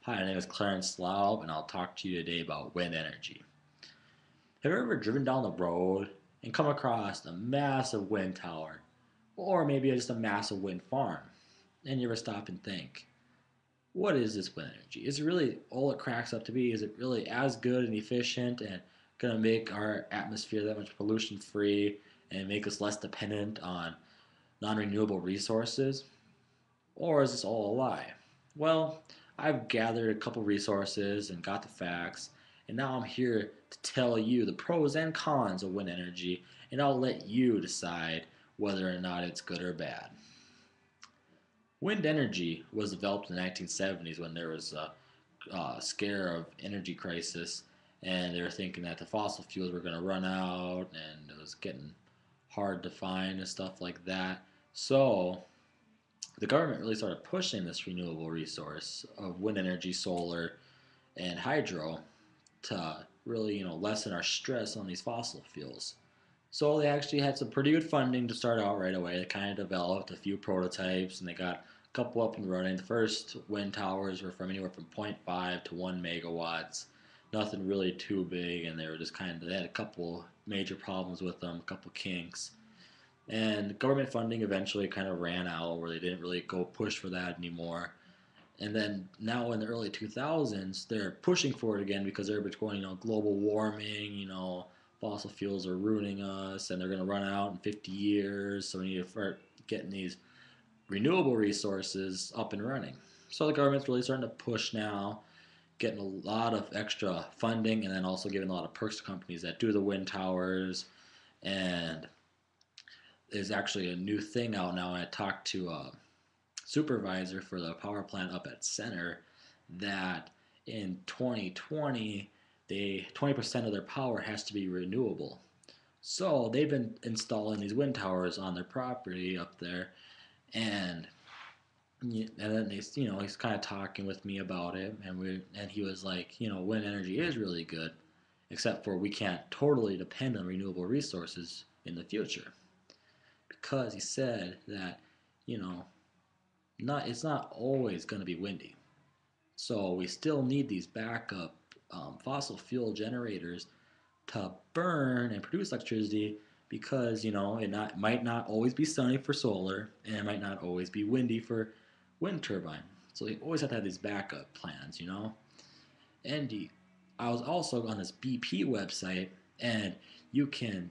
Hi, my name is Clarence Slaub, and I'll talk to you today about wind energy. Have you ever driven down the road and come across a massive wind tower, or maybe just a massive wind farm, and you ever stop and think, what is this wind energy? Is it really all it cracks up to be? Is it really as good and efficient and going to make our atmosphere that much pollution free and make us less dependent on non renewable resources? Or is this all a lie? Well, I've gathered a couple resources and got the facts, and now I'm here to tell you the pros and cons of wind energy, and I'll let you decide whether or not it's good or bad. Wind energy was developed in the 1970s when there was a scare of energy crisis, and they were thinking that the fossil fuels were going to run out, and it was getting hard to find and stuff like that. So the government really started pushing this renewable resource of wind energy, solar, and hydro to really, lessen our stress on these fossil fuels. So they actually had some pretty good funding to start out right away. They kind of developed a few prototypes and they got a couple up and running. The first wind towers were from anywhere from zero point 0.5 to 1 megawatts. Nothing really too big, and they were just they had a couple major problems with them, a couple kinks. And government funding eventually kind of ran out where they didn't really go push for that anymore. And then now in the early 2000s, they're pushing for it again because everybody's going, global warming, fossil fuels are ruining us and they're going to run out in 50 years. So we need to start getting these renewable resources up and running. So the government's really starting to push now, getting a lot of extra funding and then also giving a lot of perks to companies that do the wind towers. And there's actually a new thing out now. I talked to a supervisor for the power plant up at Center that in 2020 they 20% of their power has to be renewable. So they've been installing these wind towers on their property up there, and then he's kind of talking with me about it, and he was like, wind energy is really good, except for we can't totally depend on renewable resources in the future because he said that you know not it's not always going to be windy. So we still need these backup fossil fuel generators to burn and produce electricity because might not always be sunny for solar and it might not always be windy for wind turbine. So you always have to have these backup plans. And I was also on this BP website, and you can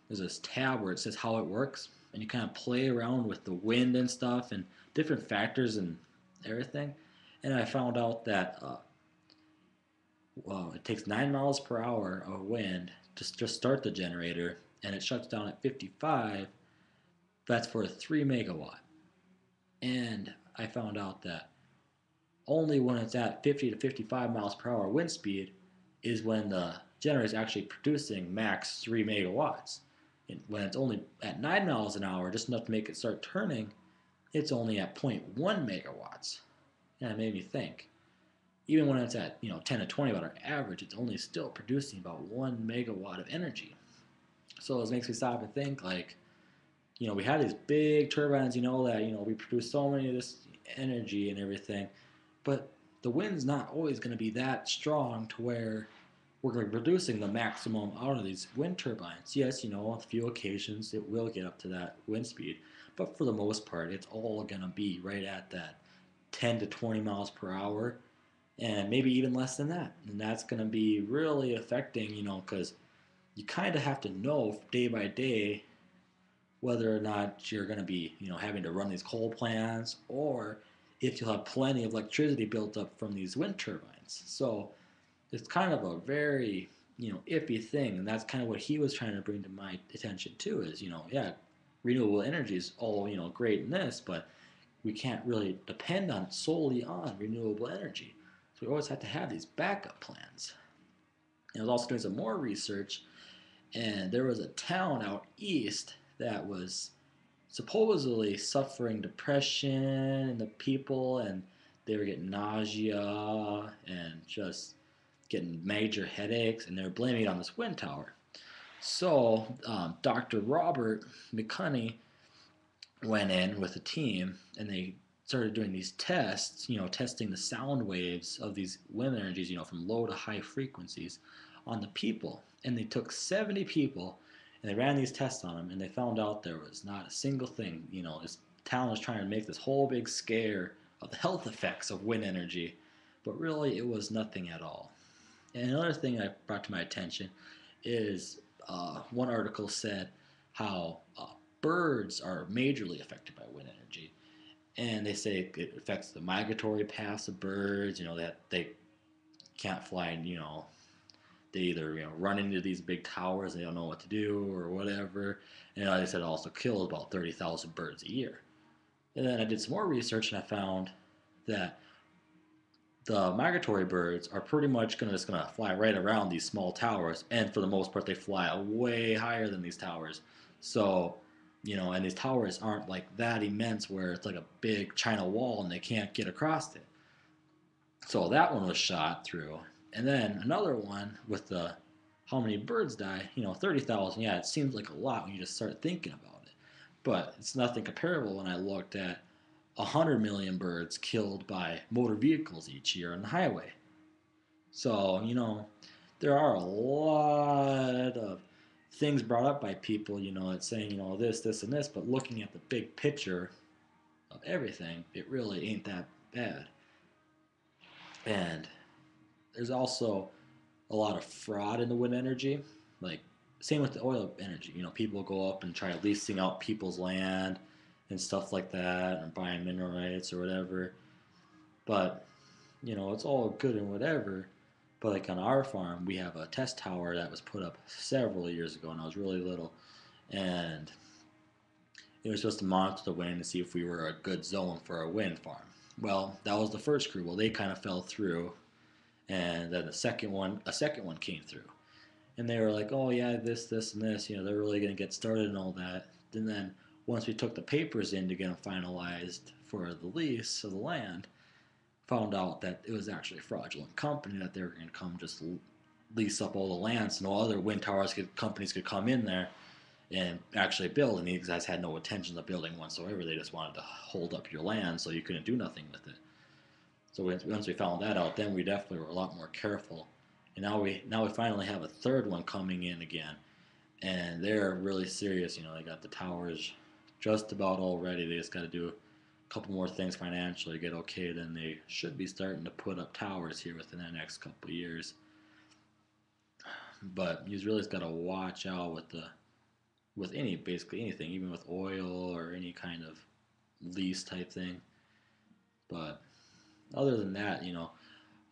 there's this tab where it says how it works, and you kind of play around with the wind and stuff and different factors and everything. And I found out that well, it takes 9 miles per hour of wind to just start the generator, and it shuts down at 55. That's for a 3 megawatt. And I found out that only when it's at 50 to 55 miles per hour wind speed is when the generator is actually producing max 3 megawatts. And when it's only at 9 miles an hour, just enough to make it start turning, it's only at zero point 0.1 megawatts. And it made me think, even when it's at 10 to 20 watt average, it's only still producing about 1 megawatt of energy. So it makes me stop and think, like, we have these big turbines, that we produce so many of this energy and everything, but the wind's not always going to be that strong to where we're producing the maximum out of these wind turbines. Yes, on a few occasions it will get up to that wind speed, but for the most part, it's all going to be right at that 10 to 20 miles per hour, and maybe even less than that. And that's going to be really affecting, because you kind of have to know day by day whether or not you're going to be, having to run these coal plants or if you'll have plenty of electricity built up from these wind turbines. So it's kind of a very, iffy thing, and that's kind of what he was trying to bring to my attention too. Is yeah, renewable energy is all great in this, but we can't really depend on solely on renewable energy. So we always have to have these backup plans. And I was also doing some more research, and there was a town out east that was supposedly suffering depression and the people, and they were getting nausea and just getting major headaches, and they were blaming it on this wind tower. So Dr. Robert McConney went in with a team, and they started doing these tests, testing the sound waves of these wind energies, from low to high frequencies on the people. And they took 70 people and they ran these tests on them, and they found out there was not a single thing. This town was trying to make this whole big scare of the health effects of wind energy, but really it was nothing at all. And another thing I brought to my attention is one article said how birds are majorly affected by wind energy, and they say it affects the migratory paths of birds. That they can't fly, and they either run into these big towers, they don't know what to do or whatever. And like I said, it also kills about 30,000 birds a year. And then I did some more research and I found that the migratory birds are pretty much just gonna fly right around these small towers, and for the most part, they fly way higher than these towers. So, and these towers aren't like that immense where it's like a big China wall and they can't get across it. So that one was shot through, and then another one with the how many birds die. 30,000. Yeah, it seems like a lot when you just start thinking about it, but it's nothing comparable when I looked at 100 million birds killed by motor vehicles each year on the highway. So, there are a lot of things brought up by people, it's saying, this, and this, but looking at the big picture of everything, it really ain't that bad. And there's also a lot of fraud in the wind energy. Like, same with the oil energy. People go up and try leasing out people's land and stuff like that, or buying mineral rights or whatever. But, it's all good and whatever. But like on our farm, we have a test tower that was put up several years ago, and I was really little, and it was supposed to monitor the wind to see if we were a good zone for a wind farm. Well, that was the first crew. Well, they kind of fell through, and then a second one came through, and they were like, "Oh yeah, this, and this. They're really gonna get started and all that." And then once we took the papers in to get them finalized for the lease of the land, found out that it was actually a fraudulent company, that they were going to come just lease up all the land so no other wind towers companies could come in there and actually build. And these guys had no intention of building whatsoever. They just wanted to hold up your land so you couldn't do nothing with it. So once we found that out, then we definitely were a lot more careful. And now we finally have a third one coming in again, and they're really serious. They got the towers just about all ready. They just got to do a couple more things financially to get okay. Then they should be starting to put up towers here within the next couple of years. But you really just got to watch out with basically anything, even with oil or any kind of lease type thing. But other than that,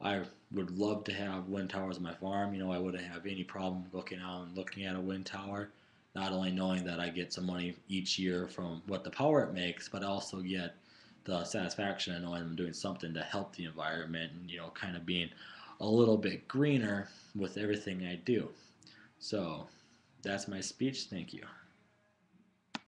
I would love to have wind towers on my farm. I wouldn't have any problem looking out and looking at a wind tower. Not only knowing that I get some money each year from what the power it makes, but I also get the satisfaction of knowing I'm doing something to help the environment, and kind of being a little bit greener with everything I do. So that's my speech. Thank you.